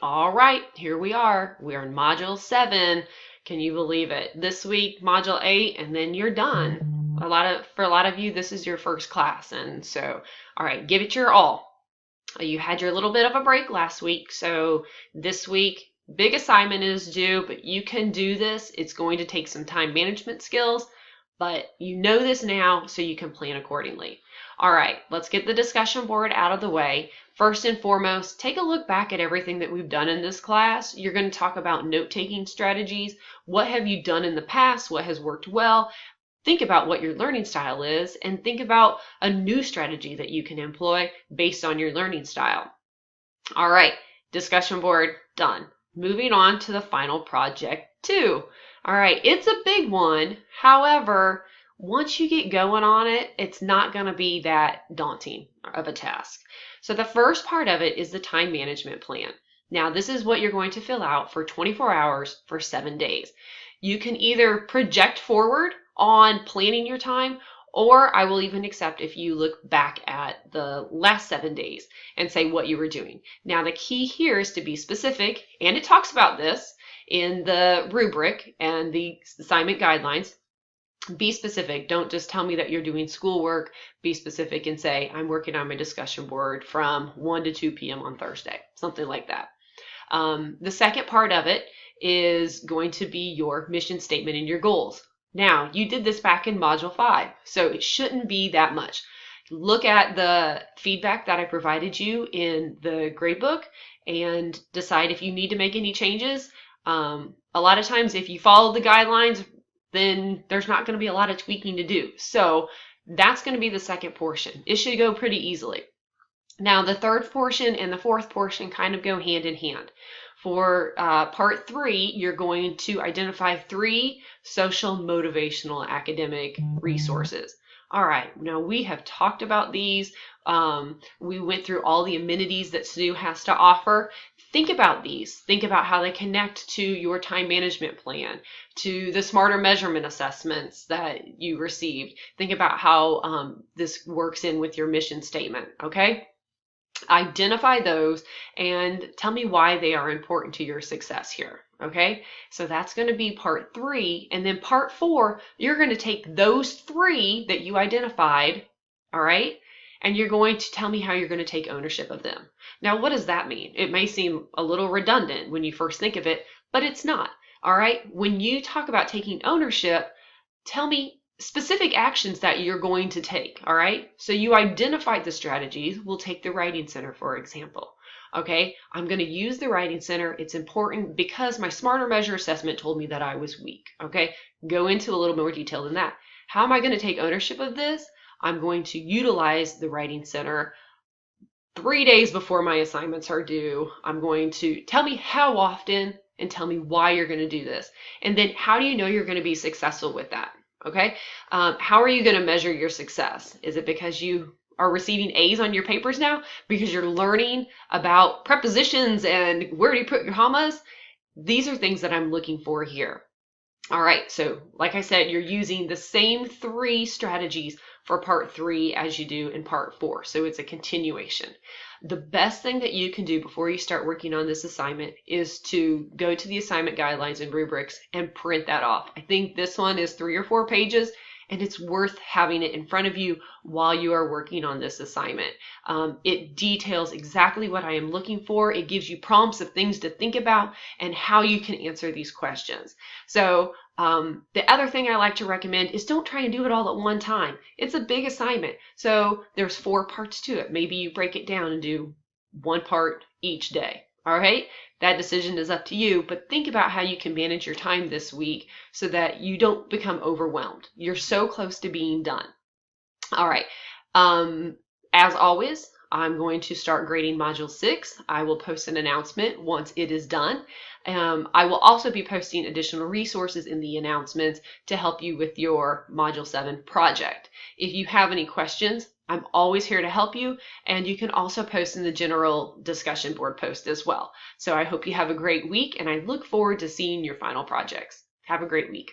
All right, here we are. We are in Module 7. Can you believe it? This week, Module 8, and then you're done. For a lot of you, this is your first class, and so, all right, give it your all. You had your little bit of a break last week, so this week, big assignment is due, but you can do this. It's going to take some time management skills, but you know this now, so you can plan accordingly. All right, let's get the discussion board out of the way. First and foremost, take a look back at everything that we've done in this class. You're going to talk about note-taking strategies. What have you done in the past? What has worked well? Think about what your learning style is and think about a new strategy that you can employ based on your learning style. All right, discussion board done. Moving on to the final project 2. All right, it's a big one. However, once you get going on it, it's not going to be that daunting of a task. So the first part of it is the time management plan. Now, this is what you're going to fill out for 24 hours for 7 days. You can either project forward on planning your time, or I will even accept if you look back at the last 7 days and say what you were doing. Now, the key here is to be specific, and it talks about this in the rubric and the assignment guidelines. Be specific. Don't just tell me that you're doing schoolwork. Be specific and say, I'm working on my discussion board from 1 to 2 p.m. on Thursday, something like that. The second part of it is going to be your mission statement and your goals. Now, you did this back in Module 5, so it shouldn't be that much. Look at the feedback that I provided you in the gradebook and decide if you need to make any changes. A lot of times, if you follow the guidelines, then there's not going to be a lot of tweaking to do. So that's going to be the second portion. It should go pretty easily. Now, the third portion and the fourth portion kind of go hand in hand. For part 3, you're going to identify 3 social, motivational, academic resources. All right, now we have talked about these. We went through all the amenities that SNU has to offer. Think about these. Think about how they connect to your time management plan, to the smarter measurement assessments that you received. Think about how this works in with your mission statement, okay? Identify those and tell me why they are important to your success here. Okay, so that's going to be part 3. And then part 4, you're going to take those 3 that you identified, all right, and you're going to tell me how you're going to take ownership of them. Now, what does that mean? It may seem a little redundant when you first think of it, but it's not. All right, when you talk about taking ownership, tell me specific actions that you're going to take, all right? So you identified the strategies. We'll take the Writing Center, for example. Okay, I'm going to use the Writing Center. It's important because my Smarter Measure assessment told me that I was weak. Okay, go into a little more detail than that. How am I going to take ownership of this? I'm going to utilize the Writing Center 3 days before my assignments are due. I'm going to tell me how often and tell me why you're going to do this. And then how do you know you're going to be successful with that? Okay, how are you going to measure your success? Is it because you are receiving A's on your papers now? Because you're learning about prepositions and where do you put your commas? These are things that I'm looking for here. All right, so like I said, you're using the same 3 strategies for part 3 as you do in part 4. So it's a continuation. The best thing that you can do before you start working on this assignment is to go to the assignment guidelines and rubrics and print that off. I think this one is 3 or 4 pages, and it's worth having it in front of you while you are working on this assignment. It details exactly what I am looking for. It gives you prompts of things to think about and how you can answer these questions. So the other thing I like to recommend is don't try and do it all at one time. It's a big assignment. So there's 4 parts to it. Maybe you break it down and do 1 part each day. All right, that decision is up to you, but think about how you can manage your time this week so that you don't become overwhelmed. You're so close to being done. All right, as always, I'm going to start grading Module 6. I will post an announcement once it is done. I will also be posting additional resources in the announcements to help you with your Module 7 project. If you have any questions, I'm always here to help you, and you can also post in the general discussion board post as well. So I hope you have a great week, and I look forward to seeing your final projects. Have a great week.